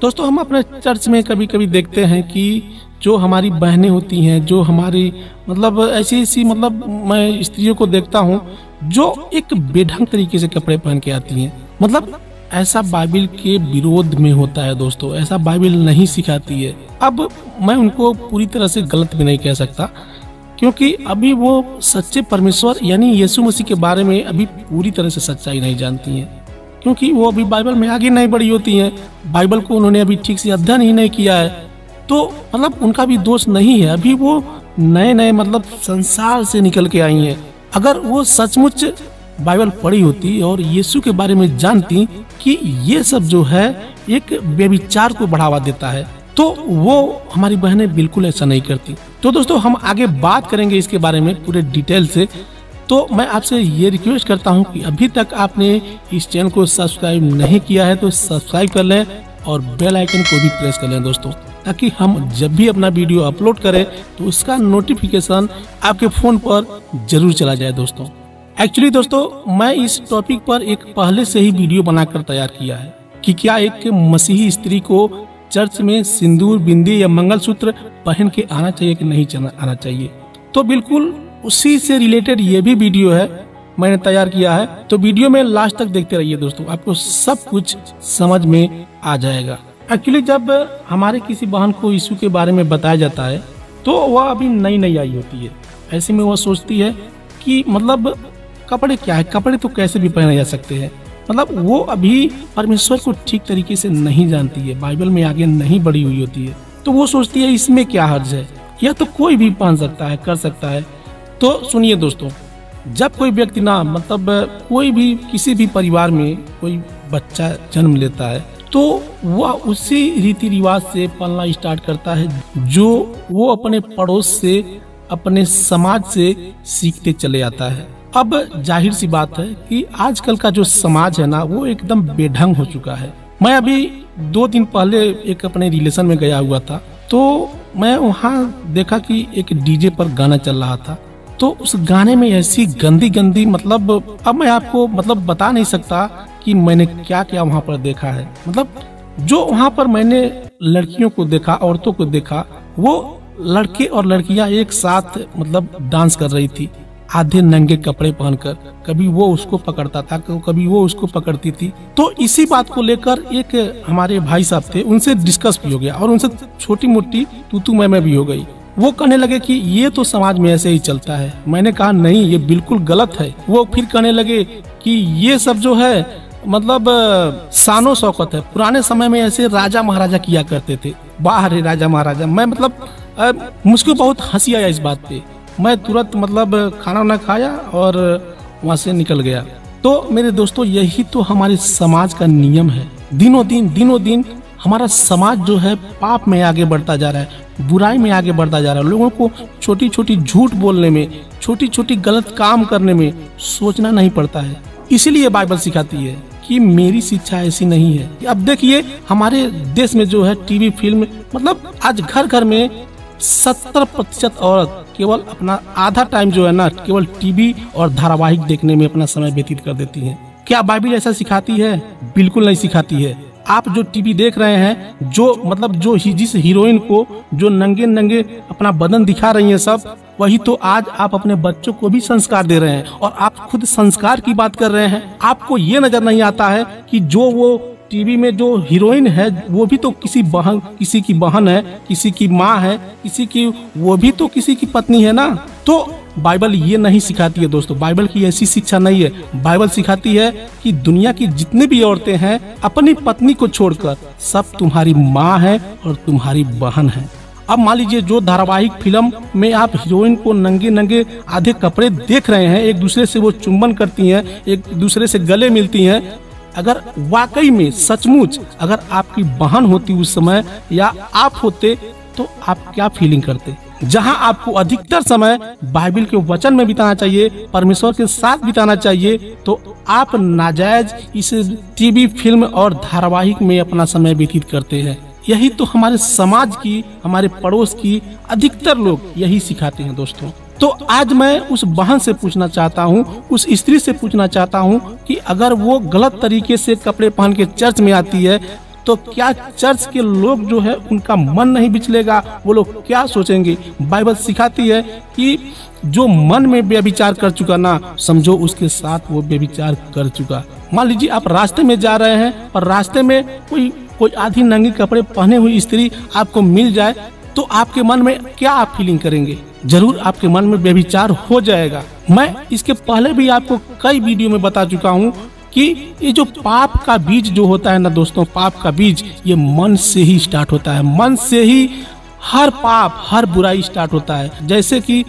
दोस्तों हम अपने चर्च में कभी कभी देखते हैं कि जो हमारी बहनें होती हैं, जो हमारी मतलब ऐसी मतलब मैं स्त्रियों को देखता हूँ जो एक बेढंग तरीके से कपड़े पहन के आती हैं। मतलब ऐसा बाइबल के विरोध में होता है दोस्तों, ऐसा बाइबल नहीं सिखाती है। अब मैं उनको पूरी तरह से गलत भी नहीं कह सकता, क्योंकि अभी वो सच्चे परमेश्वर यानी यीशु मसीह के बारे में अभी पूरी तरह से सच्चाई नहीं जानती हैं, क्योंकि वो अभी बाइबल में आगे नहीं बढ़ी होती हैं। बाइबल को उन्होंने अभी ठीक से अध्ययन ही नहीं किया है, तो मतलब उनका भी दोष नहीं है। अभी वो नए मतलब संसार से निकल के आई हैं। अगर वो सचमुच बाइबल पढ़ी होती और यीशु के बारे में जानती कि ये सब जो है एक व्यभिचार को बढ़ावा देता है, तो वो हमारी बहनें बिल्कुल ऐसा नहीं करती। तो दोस्तों हम आगे बात करेंगे इसके बारे में पूरे डिटेल से। तो मैं आपसे ये रिक्वेस्ट करता हूँ कि अभी तक आपने इस चैनल को सब्सक्राइब नहीं किया है तो सब्सक्राइब कर लें और बेल आइकन को भी प्रेस कर लें दोस्तों, ताकि हम जब भी अपना वीडियो अपलोड करें तो उसका नोटिफिकेशन आपके फ़ोन पर जरूर चला जाए दोस्तों। एक्चुअली दोस्तों मैं इस टॉपिक पर एक पहले से ही वीडियो बनाकर तैयार किया है कि क्या एक मसीही स्त्री को चर्च में सिंदूर, बिंदी या मंगलसूत्र पहन के आना चाहिए कि नहीं आना चाहिए। तो बिल्कुल उसी से रिलेटेड ये भी वीडियो है, मैंने तैयार किया है। तो वीडियो में लास्ट तक देखते रहिए दोस्तों, आपको सब कुछ समझ में आ जाएगा। एक्चुअली जब हमारे किसी बहन को यीशु के बारे में बताया जाता है तो वह अभी नई आई होती है। ऐसे में वह सोचती है कि मतलब कपड़े क्या है, कपड़े तो कैसे भी पहने जा सकते हैं। मतलब वो अभी परमेश्वर को ठीक तरीके से नहीं जानती है, बाइबल में आगे नहीं बढ़ी हुई होती है। तो वो सोचती है इसमें क्या हर्ज है, या तो कोई भी पहन सकता है, कर सकता है। तो सुनिए दोस्तों, जब कोई व्यक्ति ना मतलब कोई भी किसी भी परिवार में कोई बच्चा जन्म लेता है तो वह उसी रीति रिवाज से पलना स्टार्ट करता है जो वो अपने पड़ोस से, अपने समाज से सीखते चले आता है। अब जाहिर सी बात है कि आजकल का जो समाज है ना वो एकदम बेढंग हो चुका है। मैं अभी 2 दिन पहले एक अपने रिलेशन में गया हुआ था, तो मैं वहाँ देखा कि एक डीजे पर गाना चल रहा था। तो उस गाने में ऐसी गंदी मतलब अब मैं आपको मतलब बता नहीं सकता कि मैंने क्या क्या वहाँ पर देखा है। मतलब जो वहाँ पर मैंने लड़कियों को देखा, औरतों को देखा, वो लड़के और लड़कियां एक साथ मतलब डांस कर रही थी, आधे नंगे कपड़े पहनकर। कभी वो उसको पकड़ता था, कभी वो उसको पकड़ती थी। तो इसी बात को लेकर एक हमारे भाई साहब थे, उनसे डिस्कस भी हो गया और उनसे छोटी मोटी तू मैं भी हो गई। वो कहने लगे कि ये तो समाज में ऐसे ही चलता है। मैंने कहा नहीं, ये बिल्कुल गलत है। वो फिर कहने लगे कि ये सब जो है मतलब शानो शौकत है, पुराने समय में ऐसे राजा महाराजा किया करते थे। बाहर है राजा महाराजा। मैं मतलब मुझको बहुत हंसी आया इस बात पे। मैं तुरंत मतलब खाना ना खाया और वहाँ से निकल गया। तो मेरे दोस्तों यही तो हमारे समाज का नियम है। दिनों दिन हमारा समाज जो है पाप में आगे बढ़ता जा रहा है, बुराई में आगे बढ़ता जा रहा है। लोगों को छोटी छोटी झूठ बोलने में, छोटी छोटी गलत काम करने में सोचना नहीं पड़ता है। इसीलिए बाइबल सिखाती है कि मेरी शिक्षा ऐसी नहीं है। अब देखिए हमारे देश में जो है टीवी फिल्म, मतलब आज घर घर में 70% औरत केवल अपना आधा टाइम जो है ना केवल टीवी और धारावाहिक देखने में अपना समय व्यतीत कर देती हैं। क्या बाइबल ऐसा सिखाती है? बिल्कुल नहीं सिखाती है। आप जो टीवी देख रहे हैं, जो मतलब जो जिस हीरोइन को जो नंगे अपना बदन दिखा रही हैं सब, वही तो आज आप अपने बच्चों को भी संस्कार दे रहे हैं। और आप खुद संस्कार की बात कर रहे हैं। आपको ये नजर नहीं आता है कि जो वो टीवी में जो हीरोइन है वो भी तो किसी की बहन है, किसी की माँ है, वो भी तो किसी की पत्नी है ना। तो बाइबल ये नहीं सिखाती है दोस्तों, बाइबल की ऐसी शिक्षा नहीं है। बाइबल सिखाती है कि दुनिया की जितनी भी औरतें हैं अपनी पत्नी को छोड़कर सब तुम्हारी माँ है और तुम्हारी बहन है। अब मान लीजिए जो धारावाहिक फिल्म में आप हीरोइन को नंगे आधे कपड़े देख रहे हैं, एक दूसरे से वो चुंबन करती हैं, एक दूसरे से गले मिलती हैं। अगर वाकई में सचमुच अगर आपकी बहन होती उस समय या आप होते तो आप क्या फीलिंग करते? जहां आपको अधिकतर समय बाइबल के वचन में बिताना चाहिए, परमेश्वर के साथ बिताना चाहिए, तो आप नाजायज इस टीवी फिल्म और धारावाहिक में अपना समय व्यतीत करते हैं। यही तो हमारे समाज की, हमारे पड़ोस की अधिकतर लोग यही सिखाते हैं दोस्तों। तो आज मैं उस बहन से पूछना चाहता हूँ, उस स्त्री से पूछना चाहता हूँ कि अगर वो गलत तरीके से कपड़े पहन के चर्च में आती है तो क्या चर्च के लोग जो है उनका मन नहीं बिचलेगा, वो लोग क्या सोचेंगे। बाइबल सिखाती है कि जो मन में व्यभिचार कर चुका ना, समझो उसके साथ वो व्यभिचार कर चुका। मान लीजिए आप रास्ते में जा रहे हैं और रास्ते में कोई आधी नंगी कपड़े पहने हुई स्त्री आपको मिल जाए, तो आपके मन में क्या आप फीलिंग करेंगे? जरूर आपके मन में व्यभिचार हो जाएगा। मैं इसके पहले भी आपको कई वीडियो में बता चुका हूँ कि ये जो पाप का बीज जो होता है ना दोस्तों, पाप का बीज ये मन से ही स्टार्ट होता है। मन से ही हर पाप, हर बुराई स्टार्ट होता है। जैसे कि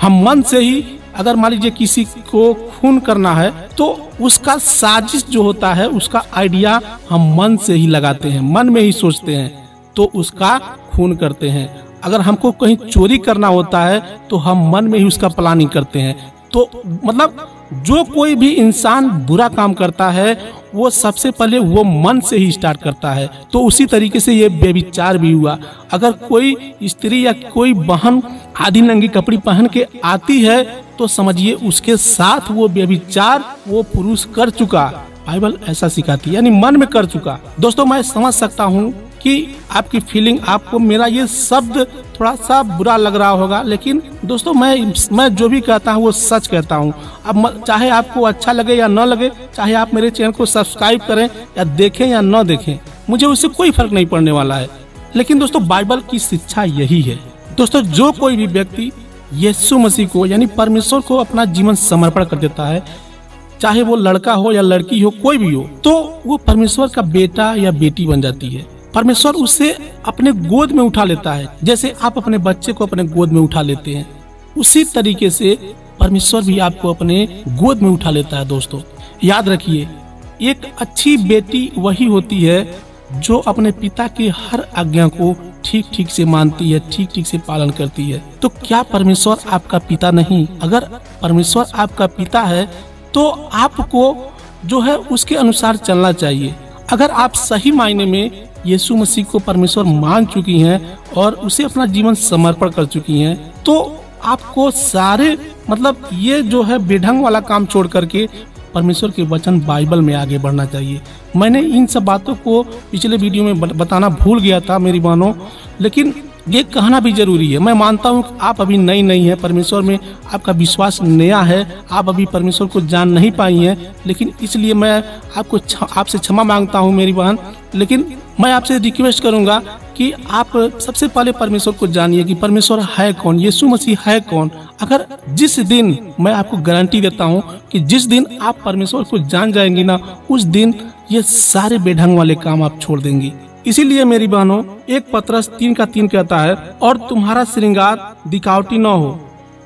हम मन से ही, अगर मान लीजिए किसी को खून करना है, तो उसका साजिश जो होता है, उसका आइडिया हम मन से ही लगाते हैं, मन में ही सोचते हैं, तो उसका खून करते हैं। अगर हमको कहीं चोरी करना होता है तो हम मन में ही उसका प्लानिंग करते हैं। तो मतलब जो कोई भी इंसान बुरा काम करता है वो सबसे पहले वो मन से ही स्टार्ट करता है। तो उसी तरीके से ये व्यभिचार भी हुआ। अगर कोई स्त्री या कोई बहन आधी नंगी कपड़ी पहन के आती है तो समझिए उसके साथ वो व्यभिचार वो पुरुष कर चुका। बाइबल ऐसा सिखाती है, यानी मन में कर चुका। दोस्तों मैं समझ सकता हूँ कि आपकी फीलिंग, आपको मेरा ये शब्द थोड़ा सा बुरा लग रहा होगा, लेकिन दोस्तों मैं जो भी कहता हूँ वो सच कहता हूँ। अब चाहे आपको अच्छा लगे या न लगे, चाहे आप मेरे चैनल को सब्सक्राइब करें या देखें या न देखें, मुझे उससे कोई फर्क नहीं पड़ने वाला है। लेकिन दोस्तों बाइबल की शिक्षा यही है। दोस्तों जो कोई भी व्यक्ति यीशु मसीह को यानी परमेश्वर को अपना जीवन समर्पण कर देता है, चाहे वो लड़का हो या लड़की हो, कोई भी हो, तो वो परमेश्वर का बेटा या बेटी बन जाती है। परमेश्वर उसे अपने गोद में उठा लेता है। जैसे आप अपने बच्चे को अपने गोद में उठा लेते हैं, उसी तरीके से परमेश्वर भी आपको अपने गोद में उठा लेता है। दोस्तों याद रखिए, एक अच्छी बेटी वही होती है जो अपने पिता की हर आज्ञा को ठीक ठीक से मानती है, ठीक ठीक से पालन करती है। तो क्या परमेश्वर आपका पिता नहीं? अगर परमेश्वर आपका पिता है तो आपको जो है उसके अनुसार चलना चाहिए। अगर आप सही मायने में यीशु मसीह को परमेश्वर मान चुकी हैं और उसे अपना जीवन समर्पण कर चुकी हैं, तो आपको सारे मतलब ये जो है बेढंग वाला काम छोड़ करके परमेश्वर के वचन बाइबल में आगे बढ़ना चाहिए। मैंने इन सब बातों को पिछले वीडियो में बताना भूल गया था मेरी बहनों, लेकिन ये कहना भी जरूरी है। मैं मानता हूँ कि आप अभी नई नहीं है, परमेश्वर में आपका विश्वास नया है, आप अभी परमेश्वर को जान नहीं पाई हैं, लेकिन इसलिए मैं आपसे क्षमा मांगता हूँ मेरी बहन। लेकिन मैं आपसे रिक्वेस्ट करूंगा कि आप सबसे पहले परमेश्वर को जानिए कि परमेश्वर है कौन, यीशु मसीह है कौन। अगर जिस दिन, मैं आपको गारंटी देता हूँ कि जिस दिन आप परमेश्वर को जान जाएंगी ना, उस दिन ये सारे बेढंग वाले काम आप छोड़ देंगी। इसीलिए मेरी बहनों 1 पतरस 3:3 कहता है, और तुम्हारा श्रृंगार दिखावटी न हो,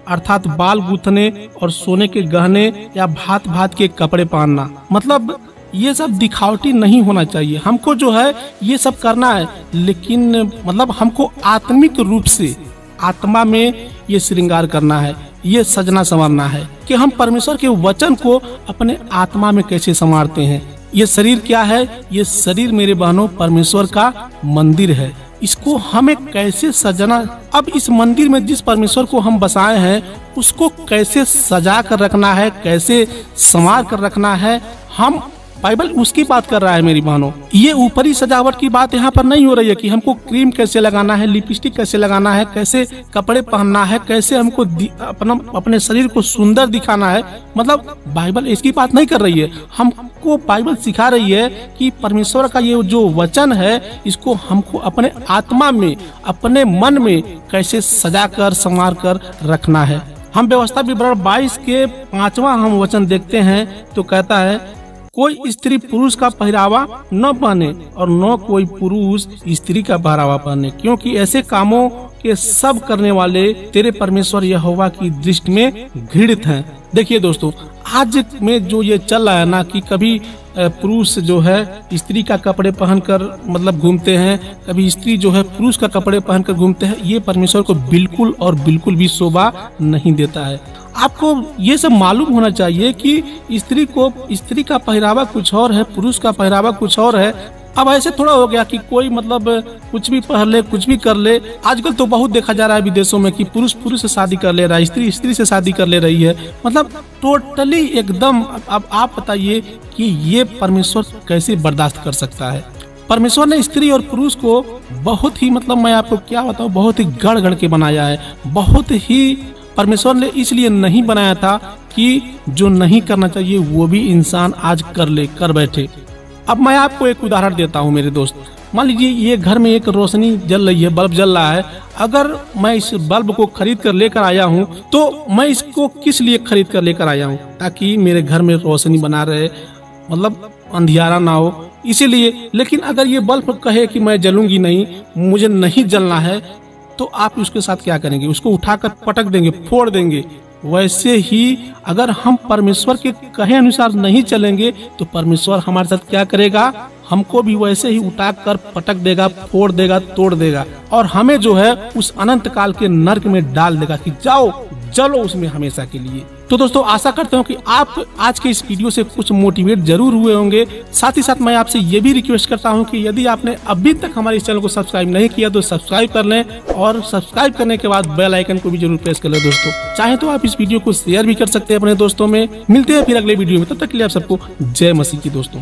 अर्थात बाल गूंथने और सोने के गहने या भात भात के कपड़े पहनना। मतलब ये सब दिखावटी नहीं होना चाहिए। हमको जो है ये सब करना है, लेकिन मतलब हमको आत्मिक रूप से आत्मा में ये श्रृंगार करना है, ये सजना संवारना है कि हम परमेश्वर के वचन को अपने आत्मा में कैसे संवारते हैं। ये शरीर क्या है? ये शरीर मेरे बहनों परमेश्वर का मंदिर है। इसको हमें कैसे सजना, अब इस मंदिर में जिस परमेश्वर को हम बसाए हैं उसको कैसे सजा कर रखना है, कैसे संवार कर रखना है, हम बाइबल उसकी बात कर रहा है मेरी बहनों। ये ऊपरी सजावट की बात यहाँ पर नहीं हो रही है कि हमको क्रीम कैसे लगाना है, लिपस्टिक कैसे लगाना है, कैसे कपड़े पहनना है, कैसे हमको अपने शरीर को सुंदर दिखाना है। मतलब बाइबल इसकी बात नहीं कर रही है। हमको बाइबल सिखा रही है कि परमेश्वर का ये जो वचन है इसको हमको अपने आत्मा में, अपने मन में कैसे सजा कर संवार कर रखना है। हम व्यवस्था विवरण 22 के 5वां हम वचन देखते हैं तो कहता है, कोई स्त्री पुरुष का पहरावा न पहने और न कोई पुरुष स्त्री का पहरावा पहने, क्योंकि ऐसे कामों के सब करने वाले तेरे परमेश्वर यहोवा की दृष्टि में घृणित हैं। देखिए दोस्तों, आज में जो ये चल रहा है ना कि कभी पुरुष जो है स्त्री का कपड़े पहनकर मतलब घूमते हैं, कभी स्त्री जो है पुरुष का कपड़े पहनकर घूमते हैं, ये परमेश्वर को बिल्कुल और बिल्कुल भी शोभा नहीं देता है। आपको ये सब मालूम होना चाहिए कि स्त्री का पहरावा कुछ और है, पुरुष का पहरावा कुछ और है। अब ऐसे थोड़ा हो गया कि कोई मतलब कुछ भी पहन ले, कुछ भी कर ले। आजकल तो बहुत देखा जा रहा है विदेशों में कि पुरुष से शादी कर ले रहा है, स्त्री से शादी कर ले रही है। मतलब टोटली एकदम। अब आप बताइए कि ये परमेश्वर कैसे बर्दाश्त कर सकता है? परमेश्वर ने स्त्री और पुरुष को बहुत ही मतलब मैं आपको क्या बताऊं, बहुत ही गढ़ गढ़ के बनाया है। बहुत ही परमेश्वर ने इसलिए नहीं बनाया था कि जो नहीं करना चाहिए वो भी इंसान आज कर बैठे। अब मैं आपको एक उदाहरण देता हूं मेरे दोस्त। मान लीजिए ये घर में एक रोशनी जल रही है, बल्ब जल रहा है। अगर मैं इस बल्ब को खरीद कर लेकर आया हूं तो मैं इसको किस लिए खरीद कर लेकर आया हूं? ताकि मेरे घर में रोशनी बना रहे, मतलब अंधियारा ना हो, इसीलिए। लेकिन अगर ये बल्ब कहे कि मैं जलूंगी नहीं, मुझे नहीं जलना है, तो आप उसके साथ क्या करेंगे? उसको उठाकर पटक देंगे, फोड़ देंगे। वैसे ही अगर हम परमेश्वर के कहे अनुसार नहीं चलेंगे तो परमेश्वर हमारे साथ क्या करेगा? हमको भी वैसे ही उठाकर पटक देगा, फोड़ देगा, तोड़ देगा, और हमें जो है उस अनंत काल के नर्क में डाल देगा कि जाओ जलो उसमें हमेशा के लिए। तो दोस्तों आशा करता हूँ कि आप आज के इस वीडियो से कुछ मोटिवेट जरूर हुए होंगे। साथ ही साथ मैं आपसे ये भी रिक्वेस्ट करता हूँ कि यदि आपने अभी तक हमारे इस चैनल को सब्सक्राइब नहीं किया तो सब्सक्राइब कर लें, और सब्सक्राइब करने के बाद बेल आइकन को भी जरूर प्रेस कर लें। दोस्तों चाहे तो आप इस वीडियो को शेयर भी कर सकते हैं अपने दोस्तों में। मिलते हैं फिर अगले वीडियो में, तब तक के लिए आप सबको जय मसीह की दोस्तों।